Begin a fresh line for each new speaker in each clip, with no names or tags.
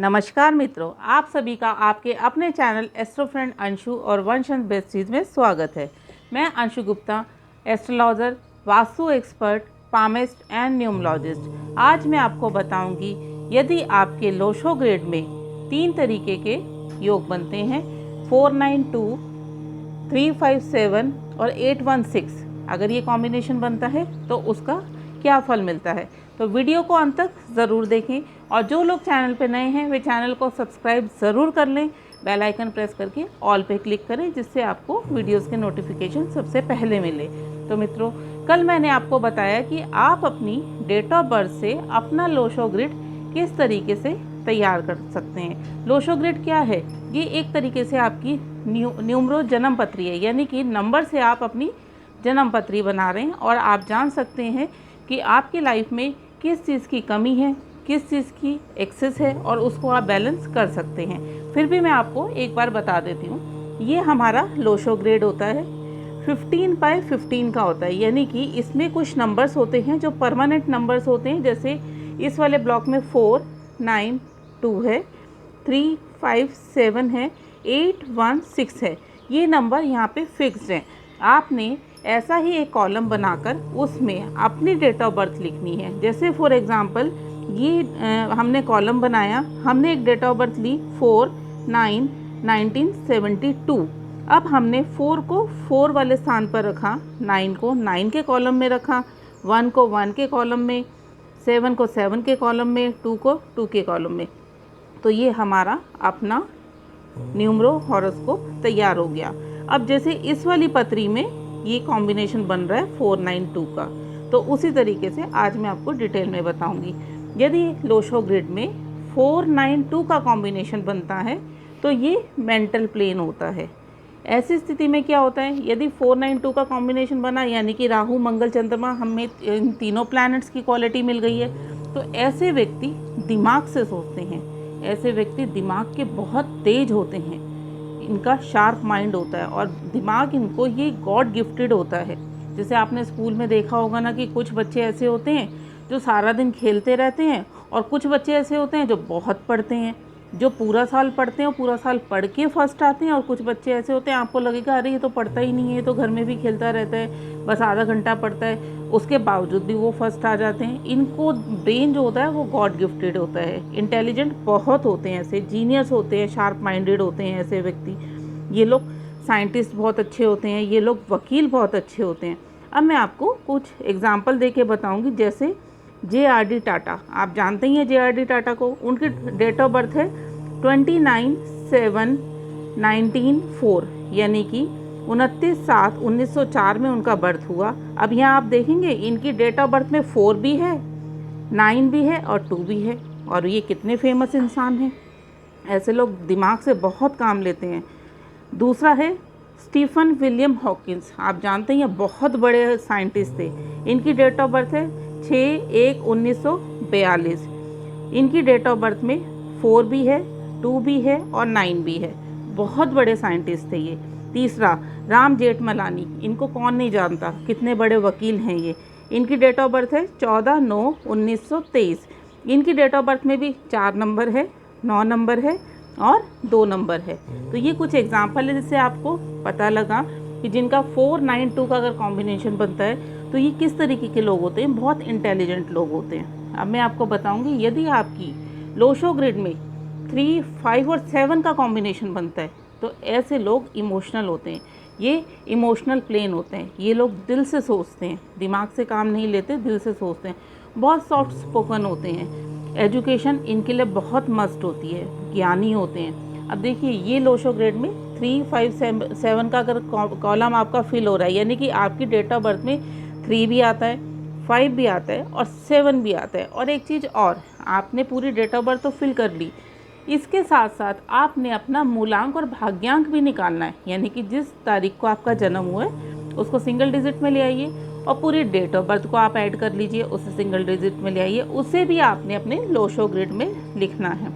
नमस्कार मित्रों, आप सभी का आपके अपने चैनल एस्ट्रो फ्रेंड अंशु और वंश एंड बेस्ट चीज़ में स्वागत है। मैं Anshu Gupta, astrologer, vastu expert, palmist and numerologist. आज मैं आपको बताऊंगी यदि आपके लोशो ग्रेड में 3 तरीके के योग बनते हैं 492, 357 और 816। अगर ये कॉम्बिनेशन बनता है तो उसका क्या फल मिलता है। तो वीडियो को अंत तक ज़रूर देखें और जो लोग चैनल पे नए हैं वे चैनल को सब्सक्राइब ज़रूर कर लें। बेल आइकन प्रेस करके ऑल पे क्लिक करें जिससे आपको वीडियोस के नोटिफिकेशन सबसे पहले मिले। तो मित्रों, कल मैंने आपको बताया कि आप अपनी डेट ऑफ बर्थ से अपना लोशो ग्रिड किस तरीके से तैयार कर सकते हैं। लोशो ग्रिड क्या है? ये एक तरीके से आपकी न्यूमरो जन्म पत्री है, यानी कि नंबर से आप अपनी जन्म पत्री बना रहे हैं और आप जान सकते हैं कि आपकी लाइफ में किस चीज़ की कमी है, किस चीज़ की एक्सेस है और उसको आप बैलेंस कर सकते हैं। फिर भी मैं आपको एक बार बता देती हूँ, ये हमारा लोशो ग्रेड होता है 15x15 का होता है, यानी कि इसमें कुछ नंबर्स होते हैं जो परमानेंट नंबर्स होते हैं। जैसे इस वाले ब्लॉक में 4, 9, 2 है, 3, 5, 7 है, 8, 1, 6 है। ये नंबर यहाँ पे फिक्स्ड हैं। आपने ऐसा ही एक कॉलम बनाकर उसमें अपनी डेट ऑफ बर्थ लिखनी है। जैसे फॉर एग्ज़ाम्पल ये हमने कॉलम बनाया, हमने एक डेट ऑफ बर्थ ली 4/9/1972। अब हमने 4 को 4 वाले स्थान पर रखा, 9 को 9 के कॉलम में रखा, 1 को 1 के कॉलम में, 7 को 7 के कॉलम में, 2 को 2 के कॉलम में। तो ये हमारा अपना न्यूमरो हॉरोस्कोप तैयार हो गया। अब जैसे इस वाली पत्री में ये कॉम्बिनेशन बन रहा है 492 का, तो उसी तरीके से आज मैं आपको डिटेल में बताऊंगी। यदि लोशो ग्रिड में 492 का कॉम्बिनेशन बनता है तो ये मेंटल प्लेन होता है। ऐसी स्थिति में क्या होता है, यदि 492 का कॉम्बिनेशन बना, यानी कि राहु मंगल चंद्रमा, हमें इन तीनों प्लैनेट्स की क्वालिटी मिल गई है, तो ऐसे व्यक्ति दिमाग से सोचते हैं, ऐसे व्यक्ति दिमाग के बहुत तेज होते हैं, इनका शार्प माइंड होता है और दिमाग इनको ये गॉड गिफ्टेड होता है। जैसे आपने स्कूल में देखा होगा ना कि कुछ बच्चे ऐसे होते हैं जो सारा दिन खेलते रहते हैं और कुछ बच्चे ऐसे होते हैं जो बहुत पढ़ते हैं, जो पूरा साल पढ़ते हैं और पूरा साल पढ़ के फर्स्ट आते हैं। और कुछ बच्चे ऐसे होते हैं आपको लगेगा अरे ये तो पढ़ता ही नहीं है, ये तो घर में भी खेलता रहता है, बस आधा घंटा पढ़ता है, उसके बावजूद भी वो फर्स्ट आ जाते हैं। इनको ब्रेन जो होता है वो गॉड गिफ्टेड होता है, इंटेलिजेंट बहुत होते हैं, ऐसे जीनियस होते हैं, शार्प माइंडेड होते हैं ऐसे व्यक्ति। ये लोग साइंटिस्ट बहुत अच्छे होते हैं, ये लोग वकील बहुत अच्छे होते हैं। अब मैं आपको कुछ एग्जाम्पल दे के बताऊँगी। जैसे JRD टाटा, आप जानते ही हैं JRD टाटा को। उनकी डेट ऑफ बर्थ है 29/7/1904, यानी कि 29/7/1904 में उनका बर्थ हुआ। अब यहाँ आप देखेंगे इनकी डेट ऑफ बर्थ में 4 भी है, 9 भी है और 2 भी है। और ये कितने फेमस इंसान हैं, ऐसे लोग दिमाग से बहुत काम लेते हैं। दूसरा है स्टीफन विलियम हॉकिंस, आप जानते हैं बहुत बड़े साइंटिस्ट थे। इनकी डेट ऑफ बर्थ है 6/1/1942। इनकी डेट ऑफ बर्थ में 4 भी है, 2 भी है और 9 भी है। बहुत बड़े साइंटिस्ट थे ये। तीसरा राम जेठमलानी, इनको कौन नहीं जानता, कितने बड़े वकील हैं ये। इनकी डेट ऑफ बर्थ है 14/9/1923। इनकी डेट ऑफ बर्थ में भी 4 नंबर है, 9 नंबर है और 2 नंबर है। तो ये कुछ एग्जाम्पल है जिससे आपको पता लगा कि जिनका 492 का अगर कॉम्बिनेशन बनता है तो ये किस तरीके के लोग होते हैं, बहुत इंटेलिजेंट लोग होते हैं। अब मैं आपको बताऊंगी यदि आपकी लोशो ग्रिड में 3, 5 और 7 का कॉम्बिनेशन बनता है तो ऐसे लोग इमोशनल होते हैं, ये इमोशनल प्लेन होते हैं। ये लोग दिल से सोचते हैं, दिमाग से काम नहीं लेते, दिल से सोचते हैं, बहुत सॉफ्ट स्पोकन होते हैं। एजुकेशन इनके लिए बहुत मस्ट होती है, ज्ञानी होते हैं। अब देखिए ये लोशो ग्रेड में 3, 5, 7 का अगर कॉलम आपका फिल हो रहा है, यानी कि आपकी डेट ऑफ बर्थ में 3 भी आता है, 5 भी आता है और 7 भी आता है। और एक चीज़ और, आपने पूरी डेट ऑफ बर्थ तो फिल कर ली, इसके साथ साथ आपने अपना मूलांक और भाग्यांक भी निकालना है, यानी कि जिस तारीख को आपका जन्म हुआ है उसको सिंगल डिजिट में ले आइए और पूरी डेट ऑफ बर्थ को आप ऐड कर लीजिए, उसे सिंगल डिजिट में ले आइए, उसे भी आपने अपने लोशो ग्रिड में लिखना है।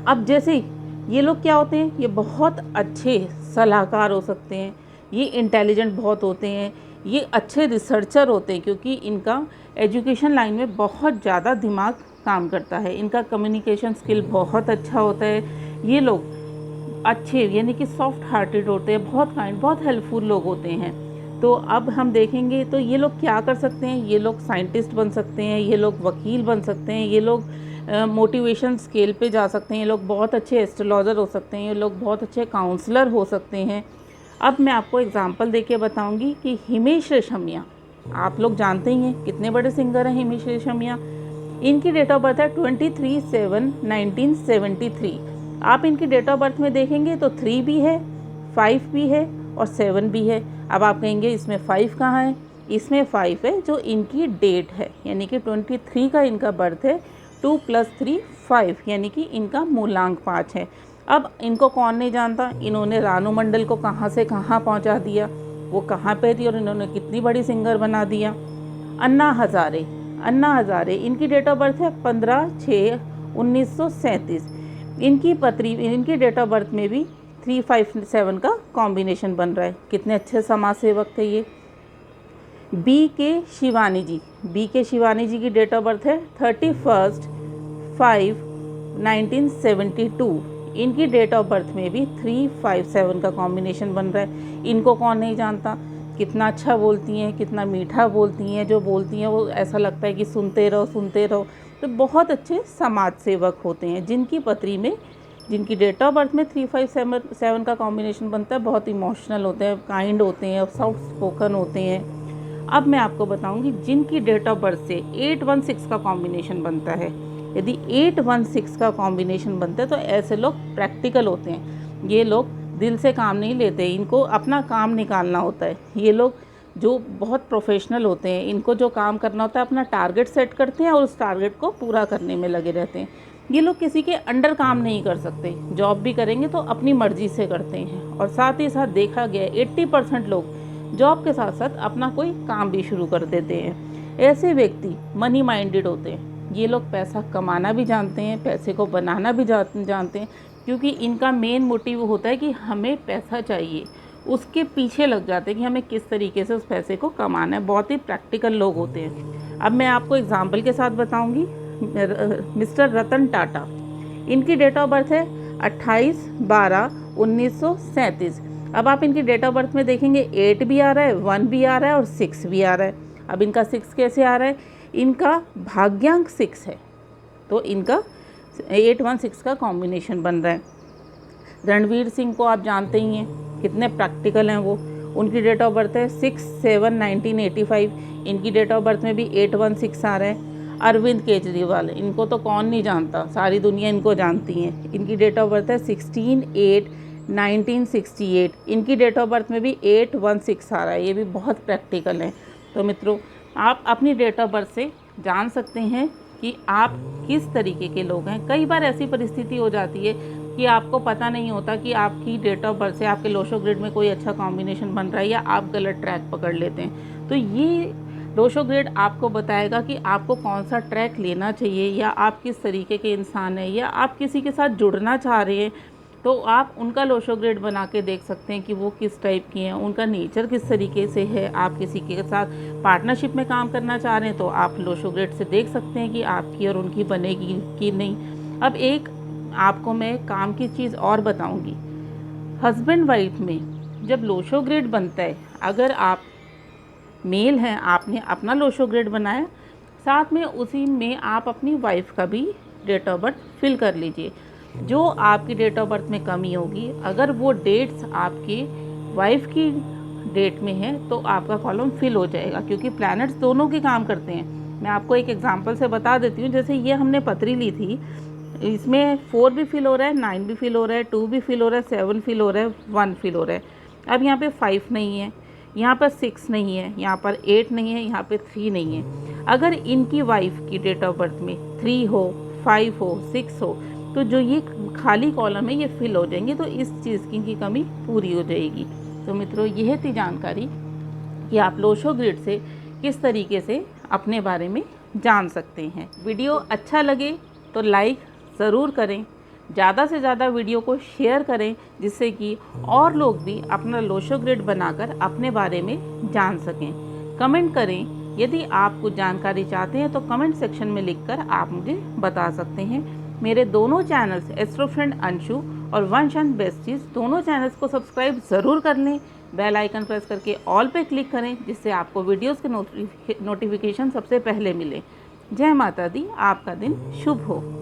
अब जैसे ये लोग क्या होते हैं, ये बहुत अच्छे सलाहकार हो सकते हैं, ये इंटेलिजेंट बहुत होते हैं, ये अच्छे रिसर्चर होते हैं क्योंकि इनका एजुकेशन लाइन में बहुत ज़्यादा दिमाग काम करता है। इनका कम्युनिकेशन स्किल बहुत अच्छा होता है। ये लोग अच्छे यानी कि सॉफ्ट हार्टेड होते हैं, बहुत काइंड, बहुत हेल्पफुल लोग होते हैं। तो अब हम देखेंगे तो ये लोग क्या कर सकते हैं। ये लोग साइंटिस्ट बन सकते हैं, ये लोग वकील बन सकते हैं, ये लोग मोटिवेशन स्केल पे जा सकते हैं, ये लोग बहुत अच्छे एस्ट्रोलॉजर हो सकते हैं, ये लोग बहुत अच्छे काउंसलर हो सकते हैं। अब मैं आपको एग्जांपल देके बताऊंगी कि हिमेश रेशमिया, आप लोग जानते ही हैं कितने बड़े सिंगर हैं हिमेश रेशमिया। इनकी डेट ऑफ बर्थ है 23/7/1973। आप इनकी डेट ऑफ बर्थ में देखेंगे तो 3 भी है, 5 भी है और 7 भी है। अब आप कहेंगे इसमें 5 कहाँ है। इसमें 5 है जो इनकी डेट है, यानी कि 23 का इनका बर्थ है। 2 + 3 5, यानी कि इनका मूलांक 5 है। अब इनको कौन नहीं जानता, इन्होंने रानू मंडल को कहाँ से कहाँ पहुँचा दिया, वो कहाँ पे थी और इन्होंने कितनी बड़ी सिंगर बना दिया। अन्ना हज़ारे इनकी डेट ऑफ बर्थ है 15/6/1937। इनकी डेट ऑफ बर्थ में भी 357 का कॉम्बिनेशन बन रहा है। कितने अच्छे समाज सेवक थे ये। बी के शिवानी जी की डेट ऑफ बर्थ है 31/5/1972। इनकी डेट ऑफ बर्थ में भी 357 का कॉम्बिनेशन बन रहा है। इनको कौन नहीं जानता, कितना अच्छा बोलती हैं, कितना मीठा बोलती हैं। जो बोलती हैं वो ऐसा लगता है कि सुनते रहो। तो बहुत अच्छे समाज सेवक होते हैं जिनकी पत्री में, जिनकी डेट ऑफ बर्थ में 357 का कॉम्बिनेशन बनता है। बहुत इमोशनल होते हैं, काइंड होते हैं, सॉफ्ट स्पोकन होते हैं। अब मैं आपको बताऊंगी जिनकी डेट ऑफ बर्थ से 816 का कॉम्बिनेशन बनता है। यदि 816 का कॉम्बिनेशन बनता है तो ऐसे लोग प्रैक्टिकल होते हैं। ये लोग दिल से काम नहीं लेते, इनको अपना काम निकालना होता है। ये लोग जो बहुत प्रोफेशनल होते हैं, इनको जो काम करना होता है अपना टारगेट सेट करते हैं और उस टारगेट को पूरा करने में लगे रहते हैं। ये लोग किसी के अंडर काम नहीं कर सकते, जॉब भी करेंगे तो अपनी मर्जी से करते हैं। और साथ ही साथ देखा गया 80% लोग जॉब के साथ साथ अपना कोई काम भी शुरू कर देते हैं। ऐसे व्यक्ति मनी माइंडेड होते हैं। ये लोग पैसा कमाना भी जानते हैं, पैसे को बनाना भी जानते हैं, क्योंकि इनका मेन मोटिव होता है कि हमें पैसा चाहिए। उसके पीछे लग जाते हैं कि हमें किस तरीके से उस पैसे को कमाना है। बहुत ही प्रैक्टिकल लोग होते हैं। अब मैं आपको एग्जाम्पल के साथ बताऊंगी। मिस्टर रतन टाटा, इनकी डेट ऑफ बर्थ है 28/12/1937। अब आप इनकी डेट ऑफ बर्थ में देखेंगे 8 भी आ रहा है, 1 भी आ रहा है और 6 भी आ रहा है। अब इनका 6 कैसे आ रहा है, इनका भाग्यांक 6 है, तो इनका 816 का कॉम्बिनेशन बन रहा है। रणवीर सिंह को आप जानते ही हैं, कितने प्रैक्टिकल हैं वो। उनकी डेट ऑफ बर्थ है 6/7/1985। इनकी डेट ऑफ बर्थ में भी 816 आ रहा है। अरविंद केजरीवाल, इनको तो कौन नहीं जानता, सारी दुनिया इनको जानती है। इनकी डेट ऑफ बर्थ है 16/8/1968। इनकी डेट ऑफ बर्थ में भी 816 आ रहा है। ये भी बहुत प्रैक्टिकल है। तो मित्रों, आप अपनी डेट ऑफ बर्थ से जान सकते हैं कि आप किस तरीके के लोग हैं। कई बार ऐसी परिस्थिति हो जाती है कि आपको पता नहीं होता कि आपकी डेट ऑफ बर्थ से आपके लोशो ग्रिड में कोई अच्छा कॉम्बिनेशन बन रहा है, या आप गलत ट्रैक पकड़ लेते हैं। तो ये लोशो ग्रिड आपको बताएगा कि आपको कौन सा ट्रैक लेना चाहिए, या आप किस तरीके के इंसान हैं, या आप किसी के साथ जुड़ना चाह रहे हैं तो आप उनका लोशो ग्रिड बना के देख सकते हैं कि वो किस टाइप की हैं, उनका नेचर किस तरीके से है। आप किसी के साथ पार्टनरशिप में काम करना चाह रहे हैं तो आप लोशो ग्रिड से देख सकते हैं कि आपकी और उनकी बनेगी कि नहीं। अब एक आपको मैं काम की चीज़ और बताऊंगी। हस्बैंड वाइफ में जब लोशो ग्रिड बनता है, अगर आप मेल हैं, आपने अपना लोशो ग्रिड बनाया, साथ में उसी में आप अपनी वाइफ का भी डेट ऑफ बर्थ फिल कर लीजिए। जो आपकी डेट ऑफ बर्थ में कमी होगी, अगर वो डेट्स आपकी वाइफ की डेट में है तो आपका कॉलम फिल हो जाएगा, क्योंकि प्लैनेट्स दोनों के काम करते हैं। मैं आपको एक एग्जांपल से बता देती हूँ। जैसे ये हमने पत्री ली थी, इसमें 4 भी फिल हो रहा है, 9 भी फिल हो रहा है, 2 भी फिल हो रहा है, 7 फिल हो रहा है, 1 फिल हो रहा है। अब यहाँ पे 5 नहीं है, यहाँ पर 6 नहीं है, यहाँ पर 8 नहीं है, यहाँ पे 3 नहीं है। अगर इनकी वाइफ की डेट ऑफ बर्थ में 3 हो, 5 हो, 6 हो, तो जो ये खाली कॉलम है ये फिल हो जाएंगे, तो इस चीज़ की कमी पूरी हो जाएगी। तो मित्रों, यह थी जानकारी कि आप लोशो ग्रिड से किस तरीके से अपने बारे में जान सकते हैं। वीडियो अच्छा लगे तो लाइक ज़रूर करें, ज़्यादा से ज़्यादा वीडियो को शेयर करें, जिससे कि और लोग भी अपना लोशो ग्रिड बनाकर अपने बारे में जान सकें। कमेंट करें यदि आप कुछ जानकारी चाहते हैं तो कमेंट सेक्शन में लिखकर आप मुझे बता सकते हैं। मेरे दोनों चैनल्स एस्ट्रो फ्रेंड अंशु और वंश बेस्ट चीज़ दोनों चैनल्स को सब्सक्राइब ज़रूर कर लें। बेल आइकन प्रेस करके ऑल पे क्लिक करें, जिससे आपको वीडियोस के नोटिफिकेशन सबसे पहले मिले। जय माता दी, आपका दिन शुभ हो।